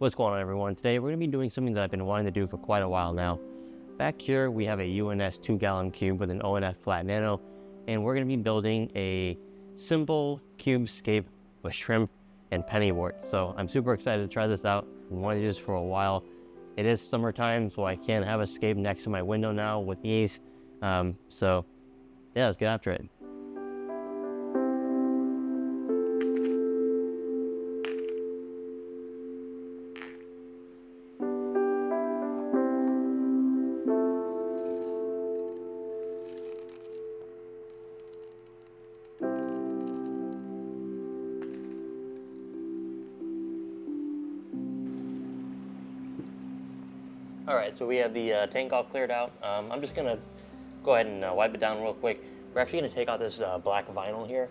What's going on, everyone? Today we're going to be doing something that I've been wanting to do for quite a while now. Back here we have a UNS 2-gallon cube with an ONF flat nano, and we're going to be building a simple cube scape with shrimp and pennywort. So I'm super excited to try this out. I've wanted to do this for a while. It is summertime, so I can have a scape next to my window now with ease. So yeah, let's get after it. All right, so we have the tank all cleared out. I'm just gonna go ahead and wipe it down real quick. We're actually gonna take out this black vinyl here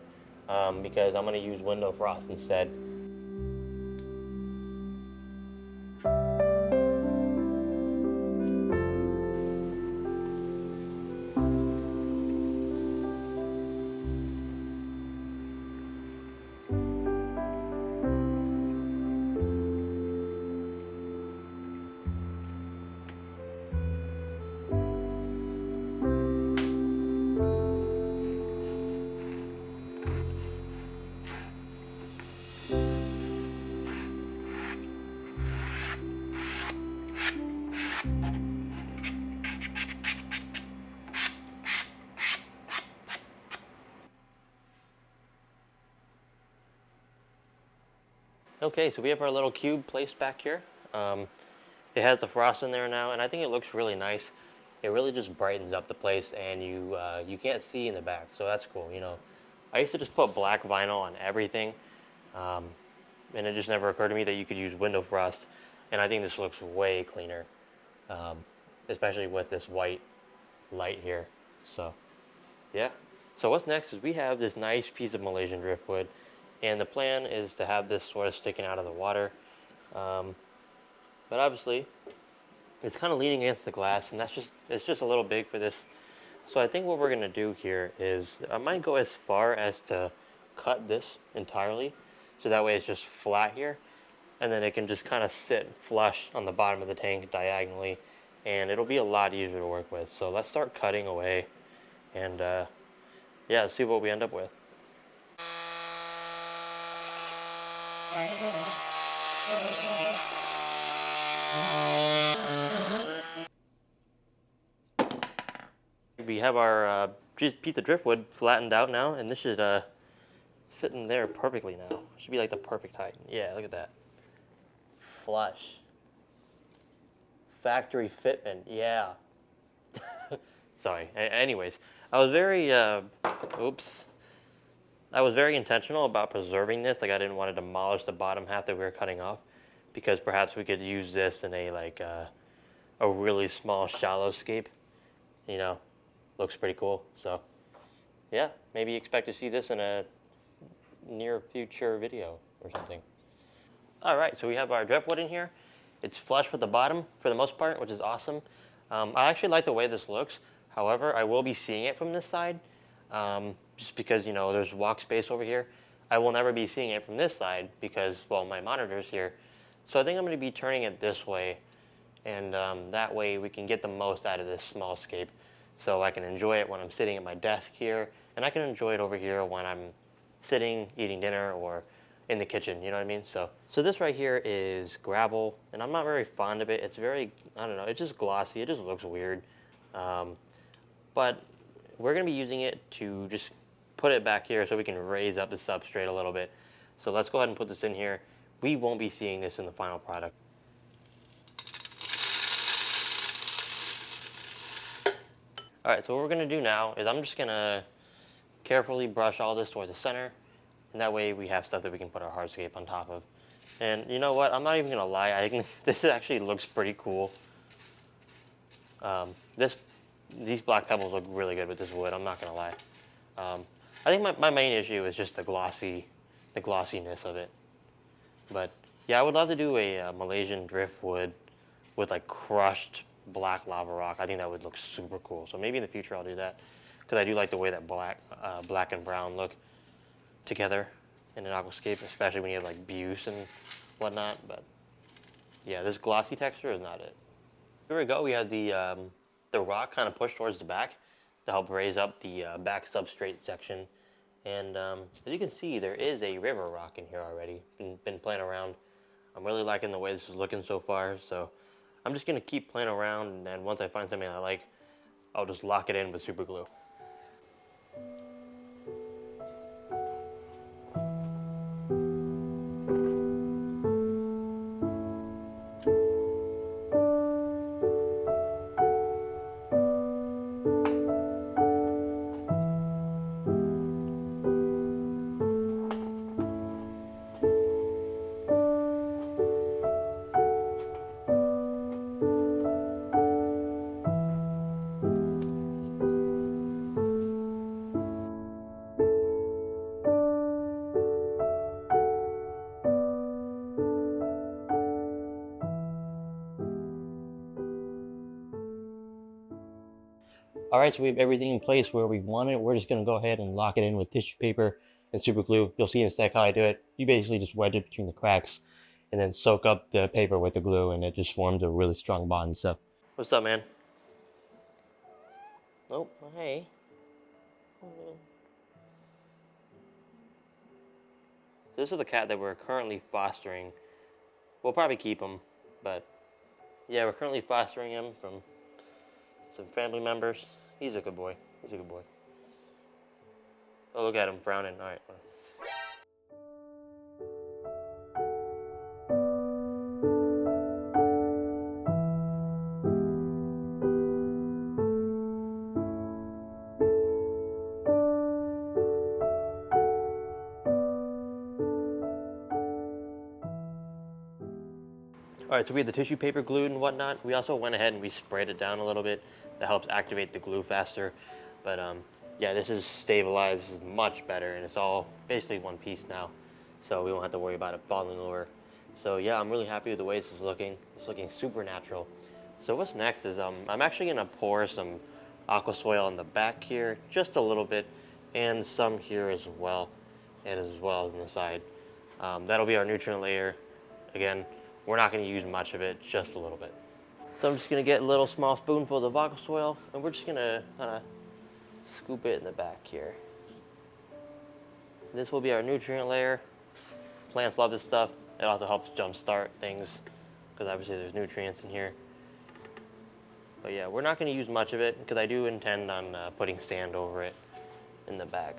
because I'm gonna use window frost instead. Okay, so we have our little cube placed back here. It has the frost in there now, and I think it looks really nice. It really just brightens up the place, and you can't see in the back, so that's cool. You know, I used to just put black vinyl on everything, and it just never occurred to me that you could use window frost. And I think this looks way cleaner, especially with this white light here. So, yeah. So what's next is we have this nice piece of Malaysian driftwood. And the plan is to have this sort of sticking out of the water. But obviously, it's kind of leaning against the glass, and it's just a little big for this. So I think what we're going to do here is I might go as far as to cut this entirely, so that way it's just flat here. And then it can just kind of sit flush on the bottom of the tank diagonally, and it'll be a lot easier to work with. So let's start cutting away, and yeah, let's see what we end up with. We have our piece of driftwood flattened out now, and this should fit in there perfectly now. It should be like the perfect height. Yeah, look at that. Flush. Factory fitment, yeah. Sorry. Anyways, I was very, I was very intentional about preserving this. Like, I didn't want to demolish the bottom half that we were cutting off, because perhaps we could use this in a a really small shallow scape. You know, looks pretty cool. So yeah, maybe expect to see this in a near future video or something. All right, so we have our driftwood in here. It's flush with the bottom for the most part, which is awesome. I actually like the way this looks. However, I will be seeing it from this side. Just because, you know, there's walk space over here. I will never be seeing it from this side because, well, my monitor's here. So I think I'm going to be turning it this way, and that way we can get the most out of this small scape. So I can enjoy it when I'm sitting at my desk here, and I can enjoy it over here when I'm sitting, eating dinner, or in the kitchen, you know what I mean? So this right here is gravel, and I'm not very fond of it. It's very, I don't know, it's just glossy. It just looks weird. But we're going to be using it to just put it back here so we can raise up the substrate a little bit. So let's go ahead and put this in here. We won't be seeing this in the final product. All right, so what we're going to do now is I'm just going to carefully brush all this towards the center, and that way we have stuff that we can put our hardscape on top of. And you know what? I'm not even going to lie. I think this actually looks pretty cool. These black pebbles look really good with this wood. I'm not going to lie. I think my main issue is just the glossiness of it. But yeah, I would love to do a Malaysian driftwood with like crushed black lava rock. I think that would look super cool. So maybe in the future I'll do that, because I do like the way that black and brown look together in an aquascape, especially when you have like buse and whatnot. But Yeah, this glossy texture is not it. Here we go. We have the rock kind of pushed towards the back to help raise up the back substrate section. And as you can see, there is a river rock in here already. Been playing around. I'm really liking the way this is looking so far. So I'm just gonna keep playing around, and then once I find something I like, I'll just lock it in with super glue. All right, so we have everything in place where we want it. We're just gonna go ahead and lock it in with tissue paper and super glue. You'll see in a sec how I do it. You basically just wedge it between the cracks and then soak up the paper with the glue, and it just forms a really strong bond. So, what's up, man? Oh, hey. This is the cat that we're currently fostering. We'll probably keep him, but yeah, we're currently fostering him from some family members. He's a good boy. He's a good boy. Oh, look at him frowning. All right. All right, so we have the tissue paper glued and whatnot. We also went ahead and we sprayed it down a little bit. That helps activate the glue faster. But yeah, this is stabilized. This is much better, and it's all basically one piece now. So we won't have to worry about it falling over. So yeah, I'm really happy with the way this is looking. It's looking super natural. So what's next is I'm actually gonna pour some aqua soil on the back here, just a little bit, and some here as well, and as well as on the side. That'll be our nutrient layer. Again, we're not going to use much of it, just a little bit. So I'm just going to get a little small spoonful of aqua soil, and we're just going to kind of scoop it in the back here. This will be our nutrient layer. Plants love this stuff. It also helps jumpstart things, because obviously there's nutrients in here. But yeah, we're not going to use much of it, because I do intend on putting sand over it in the back.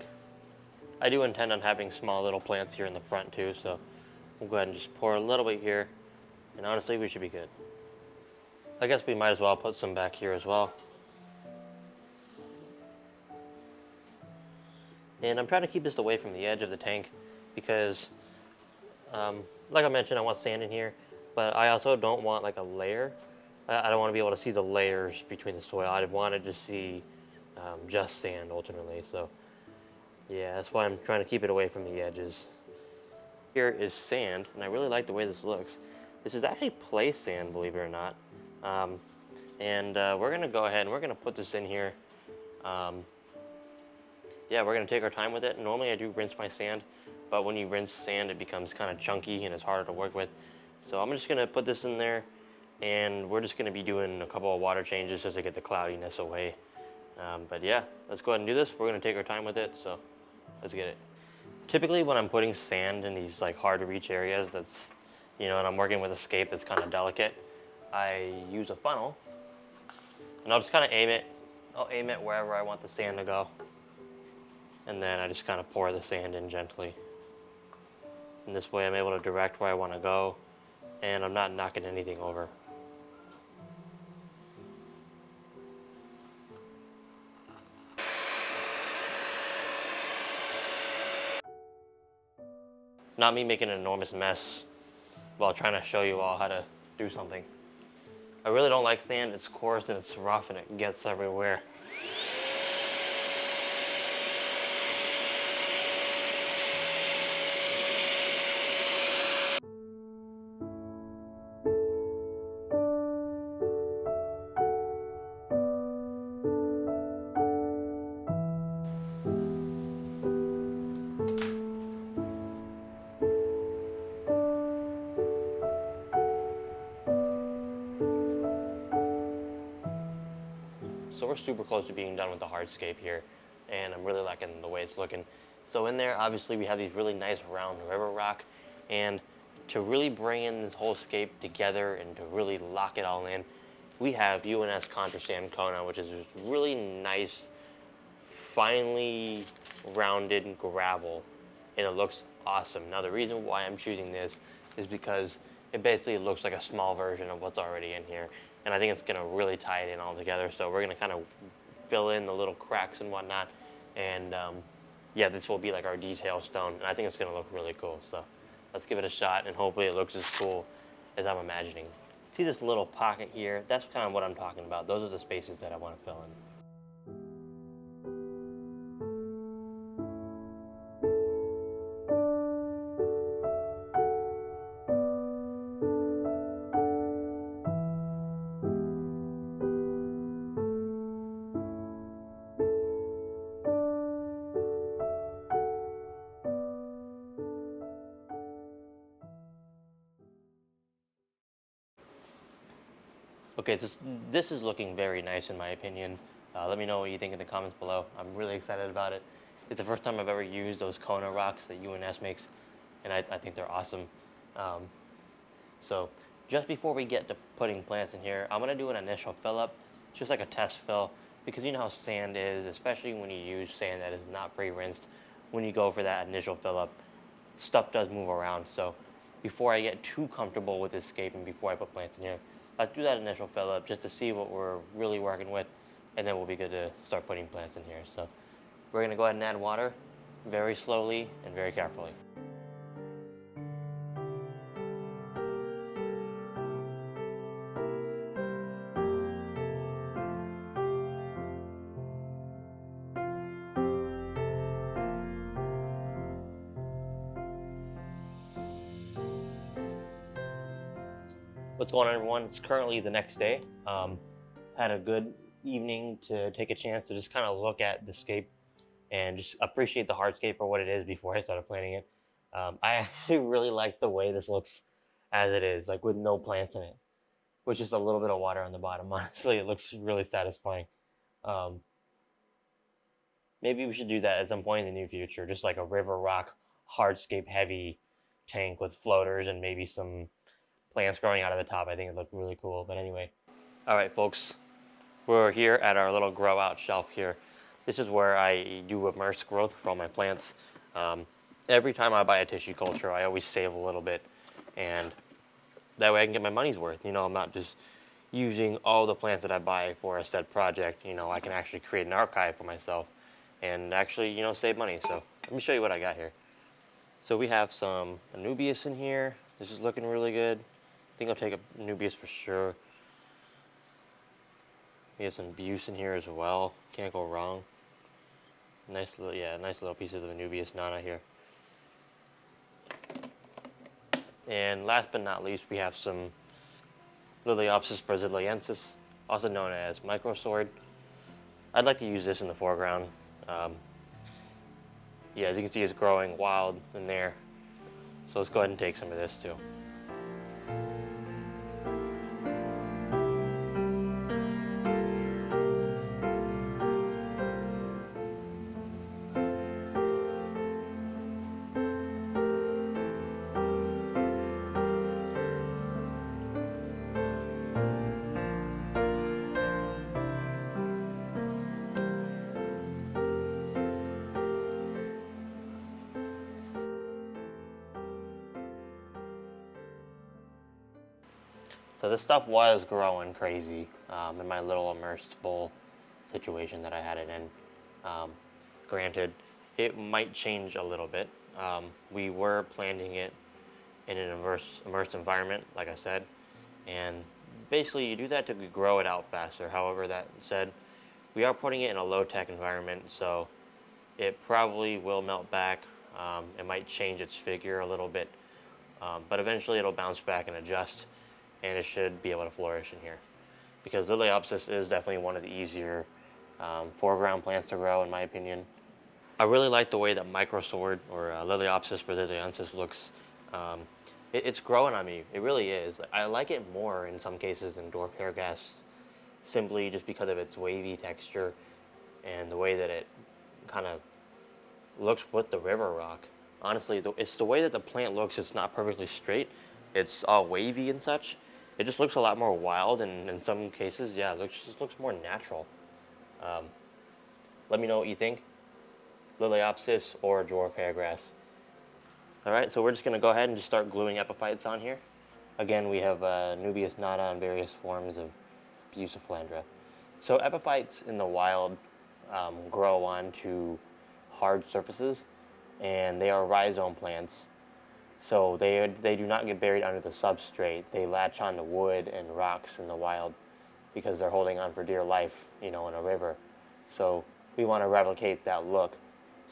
I do intend on having small little plants here in the front too, so we'll go ahead and just pour a little bit here. And honestly, we should be good. I guess we might as well put some back here as well. And I'm trying to keep this away from the edge of the tank because, like I mentioned, I want sand in here, but I also don't want like a layer. I don't want to be able to see the layers between the soil. I wanted to see just sand ultimately. So yeah, that's why I'm trying to keep it away from the edges. Here is sand, and I really like the way this looks. This is actually play sand, believe it or not. We're gonna go ahead and we're gonna put this in here. Yeah, we're gonna take our time with it. Normally I do rinse my sand, but when you rinse sand, it becomes kind of chunky and it's harder to work with. So I'm just gonna put this in there, and we're just gonna be doing a couple of water changes just to get the cloudiness away. But yeah, let's go ahead and do this. We're gonna take our time with it, so let's get it. Typically when I'm putting sand in these like hard to reach areas, that's, you know, and I'm working with a scape that's kind of delicate, I use a funnel, and I'll just kind of aim it. I'll aim it wherever I want the sand to go, and then I just kind of pour the sand in gently. And this way I'm able to direct where I want to go, and I'm not knocking anything over. Not me making an enormous mess while trying to show you all how to do something. I really don't like sand. It's coarse and it's rough and it gets everywhere. So we're super close to being done with the hardscape here, and I'm really liking the way it's looking. So in there, obviously, we have these really nice round river rock, and to really bring in this whole scape together and to really lock it all in, we have UNS Contra Sand Kona, which is this really nice, finely rounded gravel, and it looks awesome. Now the reason why I'm choosing this is because it basically looks like a small version of what's already in here, and I think it's gonna really tie it in all together. So we're gonna kind of fill in the little cracks and whatnot, and yeah, this will be like our detail stone, and I think it's gonna look really cool. So let's give it a shot, and hopefully it looks as cool as I'm imagining. See this little pocket here? That's kind of what I'm talking about. Those are the spaces that I want to fill in. Okay, this is looking very nice in my opinion. Let me know what you think in the comments below. I'm really excited about it. It's the first time I've ever used those Kona rocks that UNS makes, and I think they're awesome. Um, so just before we get to putting plants in here, I'm gonna do an initial fill up, just like a test fill, because you know how sand is, especially when you use sand that is not pre-rinsed. When you go for that initial fill up, stuff does move around. So before I get too comfortable with this scape and before I put plants in here, let's do that initial fill up just to see what we're really working with, and then we'll be good to start putting plants in here. So we're gonna go ahead and add water very slowly and very carefully. What's going on, everyone? It's currently the next day. Had a good evening to take a chance to just kind of look at the scape and just appreciate the hardscape for what it is before I started planting it. I actually really like the way this looks as it is, like with no plants in it, with just a little bit of water on the bottom. Honestly, it looks really satisfying. Um, Maybe we should do that at some point in the near future, just like a river rock hardscape heavy tank with floaters and maybe some plants growing out of the top. I think it looked really cool. But anyway, all right, folks, we're here at our little grow out shelf here. This is where I do immerse growth for all my plants. Every time I buy a tissue culture, I always save a little bit, and that way I can get my money's worth. You know, I'm not just using all the plants that I buy for a set project. You know, I can actually create an archive for myself and actually, you know, save money. So let me show you what I got here. So we have some Anubias in here. This is looking really good. I think I'll take a Anubias for sure. We have some Buse in here as well. Can't go wrong. Nice little, yeah, nice little pieces of Anubias nana here. And last but not least, we have some Liliopsis brasiliensis, also known as microsword. I'd like to use this in the foreground. Yeah, as you can see, it's growing wild in there. So let's go ahead and take some of this too. So this stuff was growing crazy in my little immersed bowl situation that I had it in. Granted, it might change a little bit. We were planting it in an immersed environment, like I said, and basically you do that to grow it out faster. However, that said, we are putting it in a low-tech environment, so it probably will melt back. It might change its figure a little bit, but eventually it'll bounce back and adjust, and it should be able to flourish in here. Because Liliopsis is definitely one of the easier foreground plants to grow, in my opinion. I really like the way that microsword, or Liliopsis brasiliensis, looks. It's growing on me. It really is. I like it more in some cases than dwarf hair gas simply just because of its wavy texture and the way that it kind of looks with the river rock. Honestly, it's the way that the plant looks. It's not perfectly straight. It's all wavy and such. It just looks a lot more wild, and in some cases, yeah, just looks more natural. Um, Let me know what you think. Liliopsis or dwarf hairgrass. Alright, so we're just going to go ahead and just start gluing epiphytes on here. Again, we have Nubius nata and various forms of Bucephalandra. So epiphytes in the wild grow onto hard surfaces, and they are rhizome plants. So they do not get buried under the substrate. They latch onto wood and rocks in the wild because they're holding on for dear life, you know, in a river. So we want to replicate that look.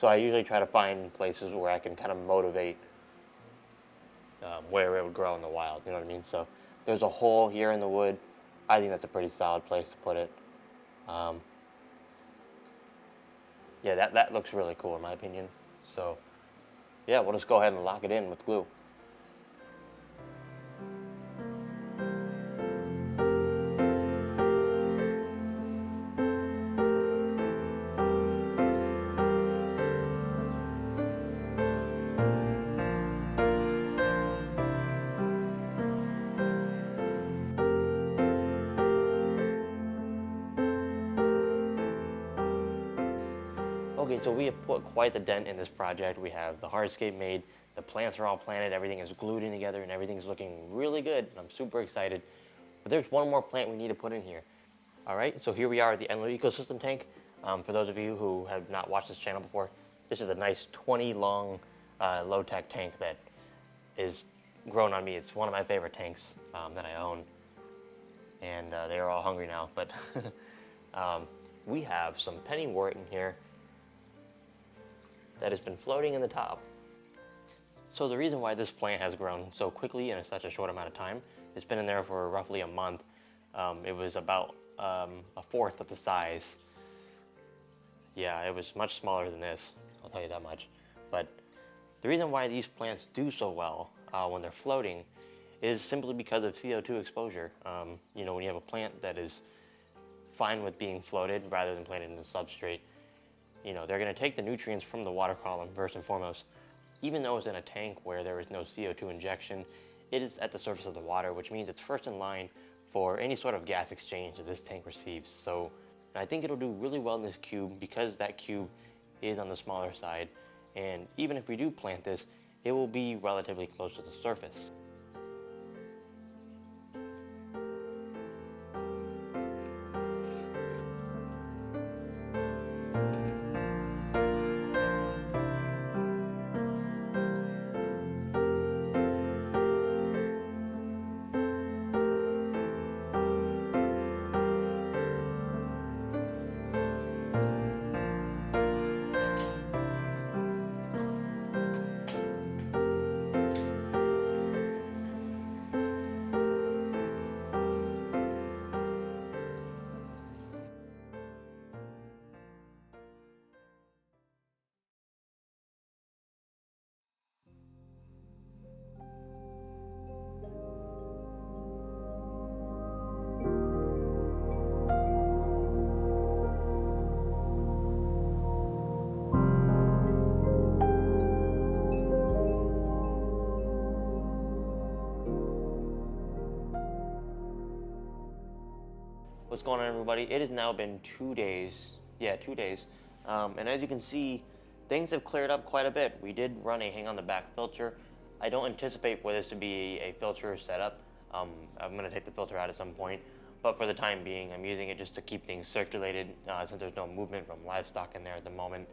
So I usually try to find places where I can kind of motivate where it would grow in the wild, you know what I mean? So there's a hole here in the wood. I think that's a pretty solid place to put it. Yeah, that looks really cool in my opinion. So yeah, we'll just go ahead and lock it in with glue. Okay, so we have put quite the dent in this project. We have the hardscape made, the plants are all planted, everything is glued in together, and everything's looking really good. I'm super excited. But there's one more plant we need to put in here. All right, so here we are at the Endler Ecosystem tank. For those of you who have not watched this channel before, this is a nice 20 long low-tech tank that is grown on me. It's one of my favorite tanks that I own. And they are all hungry now, but we have some pennywort in here that has been floating in the top. So the reason why this plant has grown so quickly in such a short amount of time, it's been in there for roughly a month. It was about a fourth of the size. Yeah, it was much smaller than this, I'll tell you that much. But the reason why these plants do so well when they're floating is simply because of CO2 exposure. You know, when you have a plant that is fine with being floated rather than planted in the substrate, you know, they're going to take the nutrients from the water column first and foremost. Even though it's in a tank where there is no CO2 injection, it is at the surface of the water, which means it's first in line for any sort of gas exchange that this tank receives. So I think it'll do really well in this cube because that cube is on the smaller side. And even if we do plant this, it will be relatively close to the surface. What's going on, everybody? It has now been 2 days. Yeah, 2 days. And as you can see, things have cleared up quite a bit. We did run a hang on the back filter. I don't anticipate for this to be a filter setup. I'm going to take the filter out at some point. But for the time being, I'm using it just to keep things circulated since there's no movement from livestock in there at the moment.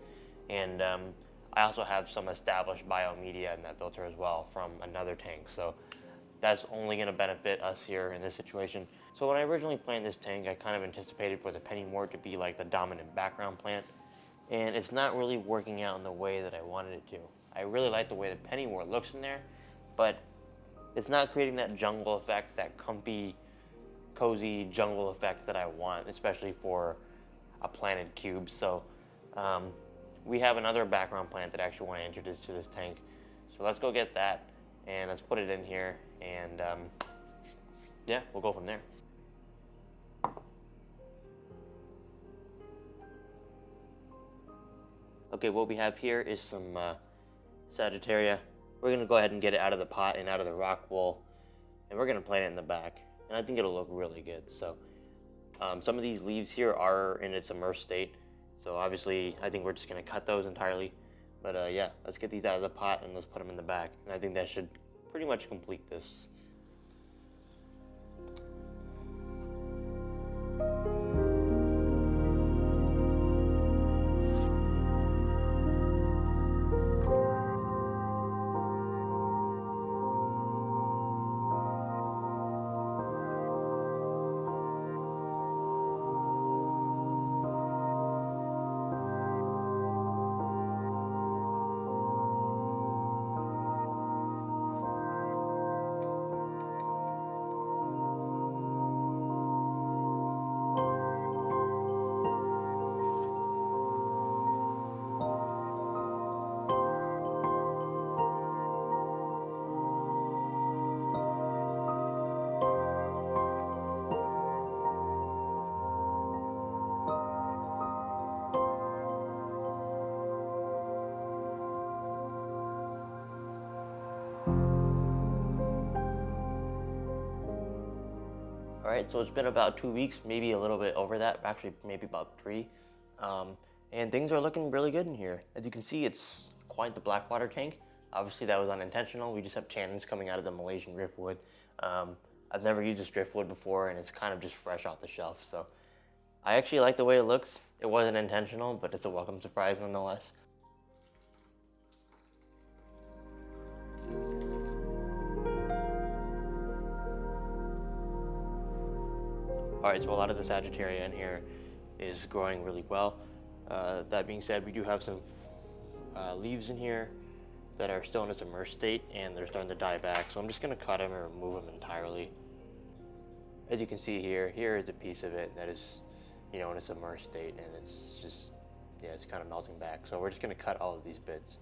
And I also have some established biomedia in that filter as well from another tank. So that's only going to benefit us here in this situation. So when I originally planned this tank, I kind of anticipated for the pennywort to be like the dominant background plant, and it's not really working out in the way that I wanted it to. I really like the way the pennywort looks in there, but it's not creating that jungle effect, that comfy, cozy jungle effect that I want, especially for a planted cube. So we have another background plant that I actually want to introduce to this tank. So let's go get that, and let's put it in here, and yeah, we'll go from there. Okay, what we have here is some Sagittaria. We're going to go ahead and get it out of the pot and out of the rock wool, and we're going to plant it in the back, and I think it'll look really good. So some of these leaves here are in its immersed state, so obviously I think we're just going to cut those entirely. But yeah, let's get these out of the pot and let's put them in the back, and I think that should pretty much complete this. All right, so it's been about 2 weeks, maybe a little bit over that, actually maybe about 3. And things are looking really good in here. As you can see, it's quite the black water tank. Obviously that was unintentional. We just have tannins coming out of the Malaysian driftwood. I've never used this driftwood before, and it's kind of just fresh off the shelf. So I actually like the way it looks. It wasn't intentional, but it's a welcome surprise nonetheless. Alright, so a lot of the Sagittaria in here is growing really well. That being said, we do have some leaves in here that are still in its immersed state, and they're starting to die back, so I'm just going to cut them and remove them entirely. As you can see here is a piece of it that is, in its immersed state, and it's just, yeah, it's kind of melting back. So we're just going to cut all of these bits.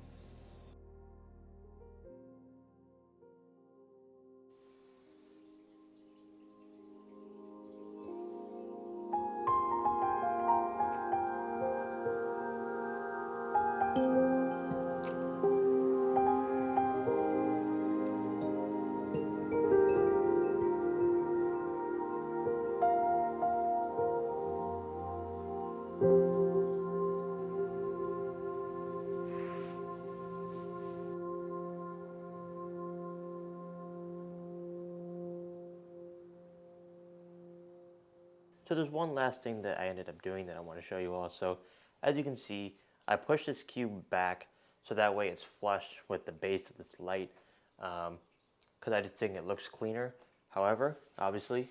So there's one last thing that I ended up doing that I want to show you all. So as you can see, I pushed this cube back so that way it's flush with the base of this light, because I just think it looks cleaner. However, obviously,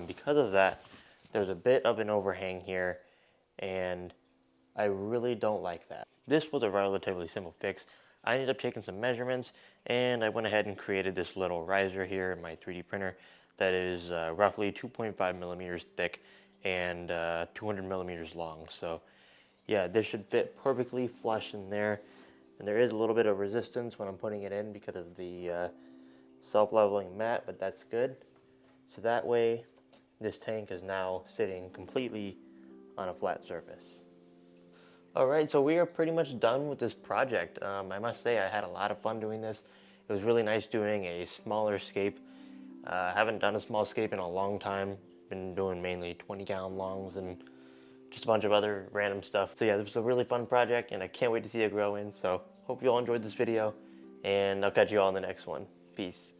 because of that, there's a bit of an overhang here, and I really don't like that. This was a relatively simple fix. I ended up taking some measurements, and I went ahead and created this little riser here in my 3D printer that is roughly 2.5 millimeters thick and 200 millimeters long. So yeah, this should fit perfectly flush in there. And there is a little bit of resistance when I'm putting it in because of the self-leveling mat, but that's good. So that way, this tank is now sitting completely on a flat surface. Alright, so we are pretty much done with this project. I must say I had a lot of fun doing this. It was really nice doing a smaller scape. Haven't done a small scape in a long time. Been doing mainly 20-gallon longs and just a bunch of other random stuff. So yeah, this was a really fun project, and I can't wait to see it grow in. So hope you all enjoyed this video, and I'll catch you all in the next one. Peace.